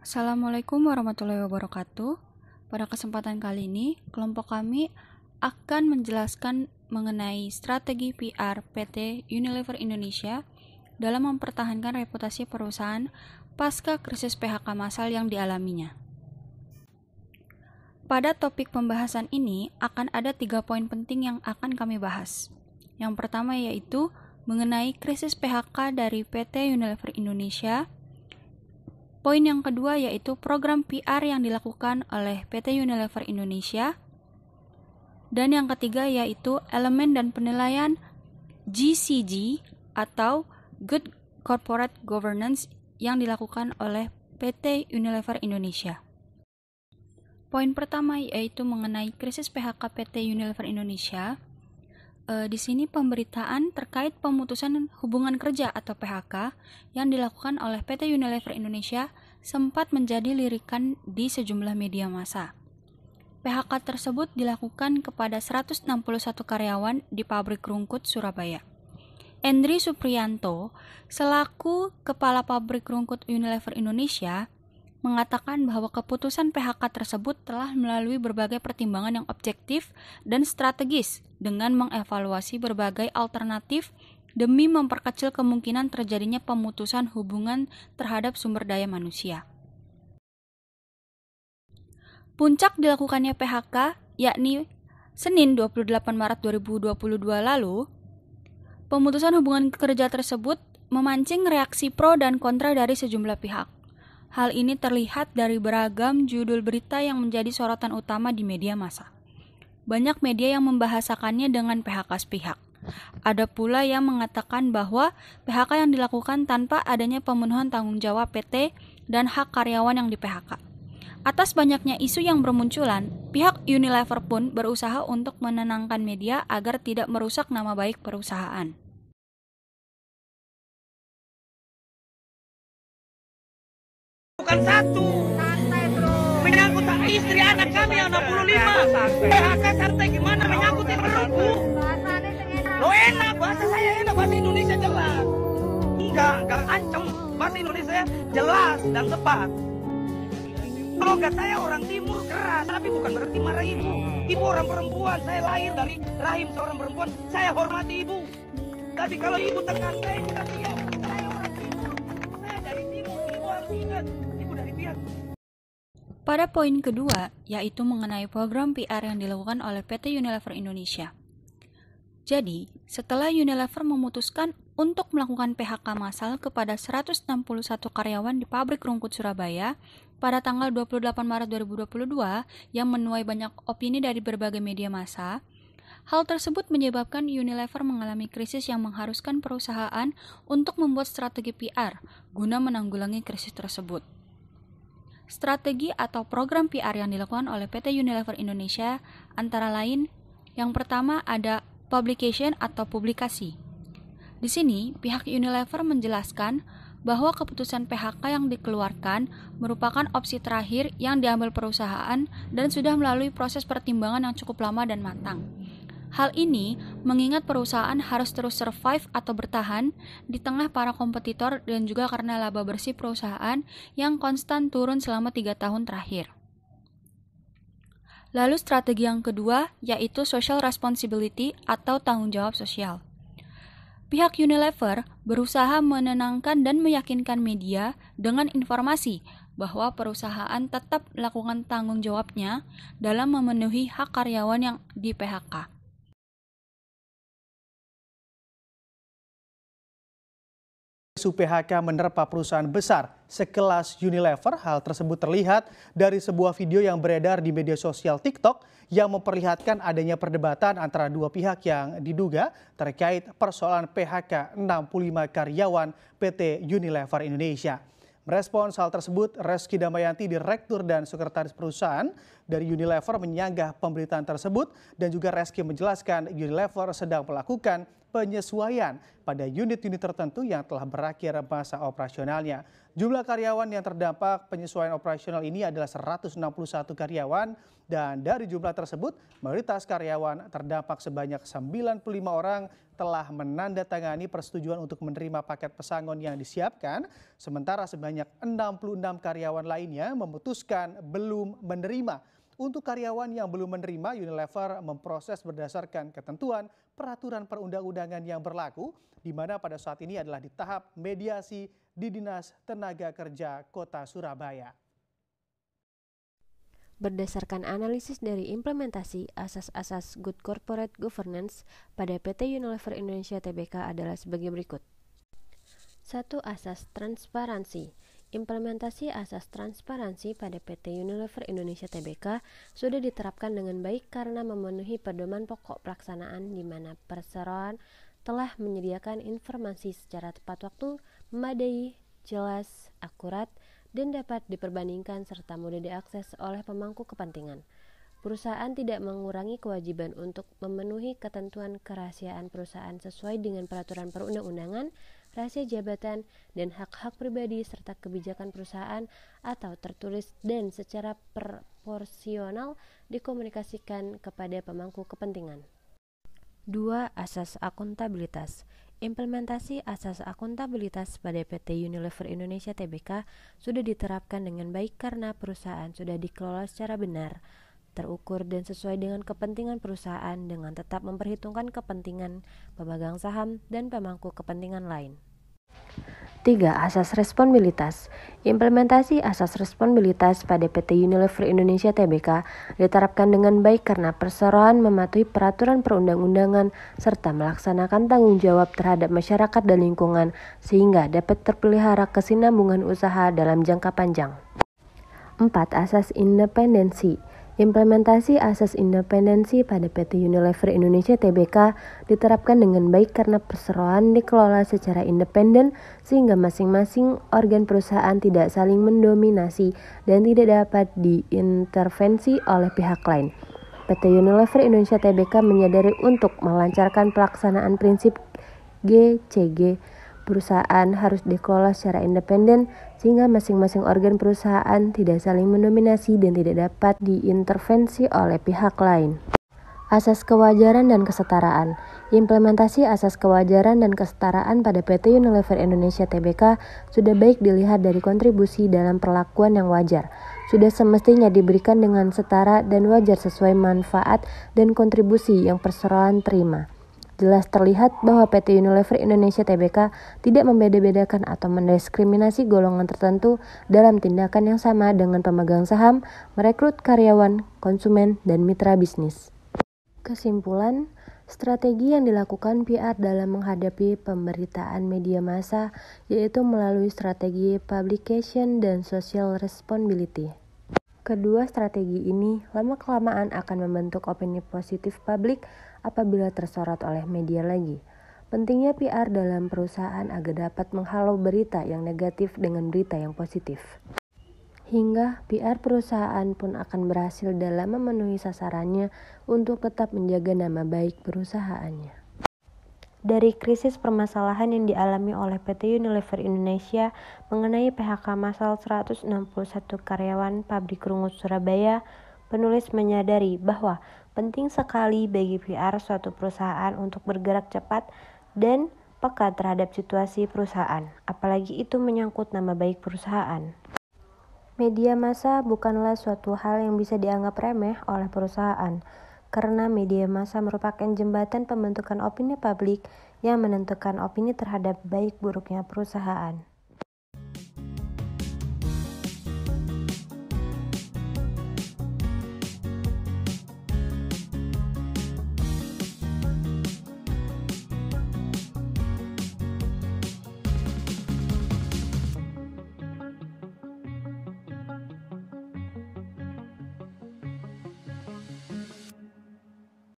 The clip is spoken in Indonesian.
Assalamualaikum warahmatullahi wabarakatuh. Pada kesempatan kali ini, kelompok kami akan menjelaskan mengenai strategi PR PT Unilever Indonesia dalam mempertahankan reputasi perusahaan pasca krisis PHK massal yang dialaminya. Pada topik pembahasan ini akan ada 3 poin penting yang akan kami bahas. Yang pertama yaitu mengenai krisis PHK dari PT Unilever Indonesia. Poin yang kedua yaitu program PR yang dilakukan oleh PT Unilever Indonesia. Dan yang ketiga yaitu elemen dan penilaian GCG atau Good Corporate Governance yang dilakukan oleh PT Unilever Indonesia. Poin pertama yaitu mengenai krisis PHK PT Unilever Indonesia. Di sini pemberitaan terkait pemutusan hubungan kerja atau PHK yang dilakukan oleh PT Unilever Indonesia sempat menjadi lirikan di sejumlah media massa. PHK tersebut dilakukan kepada 161 karyawan di pabrik Rungkut, Surabaya. Endri Supriyanto, selaku Kepala Pabrik Rungkut Unilever Indonesia, mengatakan bahwa keputusan PHK tersebut telah melalui berbagai pertimbangan yang objektif dan strategis dengan mengevaluasi berbagai alternatif demi memperkecil kemungkinan terjadinya pemutusan hubungan terhadap sumber daya manusia. Puncak dilakukannya PHK, yakni Senin 28 Maret 2022 lalu, pemutusan hubungan kerja tersebut memancing reaksi pro dan kontra dari sejumlah pihak. Hal ini terlihat dari beragam judul berita yang menjadi sorotan utama di media massa. Banyak media yang membahasakannya dengan PHK sepihak. Ada pula yang mengatakan bahwa PHK yang dilakukan tanpa adanya pemenuhan tanggung jawab PT dan hak karyawan yang di-PHK. Atas banyaknya isu yang bermunculan, pihak Unilever pun berusaha untuk menenangkan media agar tidak merusak nama baik perusahaan. Bukan satu. Santai bro. Menyangkut istri anak kami yang 65. PHK santai gimana menyangkut ibu. Lo enak, bahasa saya enak, bahasa Indonesia jelas. Enggak ancam. Bahasa Indonesia jelas dan tepat. Kalau nggak saya orang timur keras, tapi bukan berarti marah ibu. Ibu orang perempuan, saya lahir dari rahim seorang perempuan, saya hormati ibu. Tapi kalau ibu tekan saya tidak siap. Saya orang timur, saya dari timur, ibu harus ingat. Pada poin kedua, yaitu mengenai program PR yang dilakukan oleh PT Unilever Indonesia. Jadi, setelah Unilever memutuskan untuk melakukan PHK massal kepada 161 karyawan di pabrik Rungkut Surabaya pada tanggal 28 Maret 2022 yang menuai banyak opini dari berbagai media massa, hal tersebut menyebabkan Unilever mengalami krisis yang mengharuskan perusahaan untuk membuat strategi PR guna menanggulangi krisis tersebut. Strategi atau program PR yang dilakukan oleh PT Unilever Indonesia antara lain, yang pertama ada publication atau publikasi. Di sini, pihak Unilever menjelaskan bahwa keputusan PHK yang dikeluarkan merupakan opsi terakhir yang diambil perusahaan dan sudah melalui proses pertimbangan yang cukup lama dan matang. Hal ini mengingat perusahaan harus terus survive atau bertahan di tengah para kompetitor dan juga karena laba bersih perusahaan yang konstan turun selama 3 tahun terakhir. Lalu strategi yang kedua yaitu social responsibility atau tanggung jawab sosial. Pihak Unilever berusaha menenangkan dan meyakinkan media dengan informasi bahwa perusahaan tetap melakukan tanggung jawabnya dalam memenuhi hak karyawan yang di-PHK. Isu PHK menerpa perusahaan besar sekelas Unilever. Hal tersebut terlihat dari sebuah video yang beredar di media sosial TikTok yang memperlihatkan adanya perdebatan antara dua pihak yang diduga terkait persoalan PHK 65 karyawan PT Unilever Indonesia. Merespons hal tersebut, Reski Damayanti, Direktur dan Sekretaris Perusahaan dari Unilever, menyanggah pemberitaan tersebut dan juga Reski menjelaskan Unilever sedang melakukan penyesuaian pada unit-unit tertentu yang telah berakhir masa operasionalnya. Jumlah karyawan yang terdampak penyesuaian operasional ini adalah 161 karyawan dan dari jumlah tersebut mayoritas karyawan terdampak sebanyak 95 orang telah menandatangani persetujuan untuk menerima paket pesangon yang disiapkan, sementara sebanyak 66 karyawan lainnya memutuskan belum menerima. Untuk karyawan yang belum menerima, Unilever memproses berdasarkan ketentuan peraturan perundang-undangan yang berlaku, di mana pada saat ini adalah di tahap mediasi di Dinas Tenaga Kerja Kota Surabaya. Berdasarkan analisis dari implementasi asas-asas Good Corporate Governance pada PT Unilever Indonesia Tbk adalah sebagai berikut. 1. Asas transparansi. Implementasi asas transparansi pada PT Unilever Indonesia Tbk sudah diterapkan dengan baik karena memenuhi pedoman pokok pelaksanaan di mana perseroan telah menyediakan informasi secara tepat waktu, memadai, jelas, akurat, dan dapat diperbandingkan serta mudah diakses oleh pemangku kepentingan. Perusahaan tidak mengurangi kewajiban untuk memenuhi ketentuan kerahasiaan perusahaan sesuai dengan peraturan perundang-undangan, rahasia jabatan, dan hak-hak pribadi serta kebijakan perusahaan atau tertulis dan secara proporsional dikomunikasikan kepada pemangku kepentingan. 2. Asas akuntabilitas. Implementasi asas akuntabilitas pada PT Unilever Indonesia Tbk sudah diterapkan dengan baik karena perusahaan sudah dikelola secara benar, terukur dan sesuai dengan kepentingan perusahaan dengan tetap memperhitungkan kepentingan pemegang saham dan pemangku kepentingan lain. 3. Asas responsibilitas. Implementasi asas responsibilitas pada PT Unilever Indonesia Tbk diterapkan dengan baik karena perseroan mematuhi peraturan perundang-undangan serta melaksanakan tanggung jawab terhadap masyarakat dan lingkungan sehingga dapat terpelihara kesinambungan usaha dalam jangka panjang. 4. Asas independensi. Implementasi asas independensi pada PT Unilever Indonesia Tbk diterapkan dengan baik karena perseroan dikelola secara independen sehingga masing-masing organ perusahaan tidak saling mendominasi dan tidak dapat diintervensi oleh pihak lain. PT Unilever Indonesia Tbk menyadari untuk melancarkan pelaksanaan prinsip GCG, perusahaan harus dikelola secara independen sehingga masing-masing organ perusahaan tidak saling mendominasi dan tidak dapat diintervensi oleh pihak lain. Asas kewajaran dan kesetaraan. Implementasi asas kewajaran dan kesetaraan pada PT Unilever Indonesia Tbk sudah baik dilihat dari kontribusi dalam perlakuan yang wajar. Sudah semestinya diberikan dengan setara dan wajar sesuai manfaat dan kontribusi yang perseroan terima. Jelas terlihat bahwa PT Unilever Indonesia Tbk tidak membeda-bedakan atau mendiskriminasi golongan tertentu dalam tindakan yang sama dengan pemegang saham, merekrut karyawan, konsumen, dan mitra bisnis. Kesimpulan, strategi yang dilakukan PR dalam menghadapi pemberitaan media massa yaitu melalui strategi publication dan social responsibility. Kedua strategi ini lama-kelamaan akan membentuk opini positif publik apabila tersorot oleh media lagi. Pentingnya PR dalam perusahaan agar dapat menghalau berita yang negatif dengan berita yang positif. Hingga PR perusahaan pun akan berhasil dalam memenuhi sasarannya untuk tetap menjaga nama baik perusahaannya. Dari krisis permasalahan yang dialami oleh PT Unilever Indonesia mengenai PHK massal 161 karyawan pabrik rungut Surabaya, penulis menyadari bahwa penting sekali bagi PR suatu perusahaan untuk bergerak cepat dan peka terhadap situasi perusahaan, apalagi itu menyangkut nama baik perusahaan. Media massa bukanlah suatu hal yang bisa dianggap remeh oleh perusahaan, karena media massa merupakan jembatan pembentukan opini publik yang menentukan opini terhadap baik buruknya perusahaan.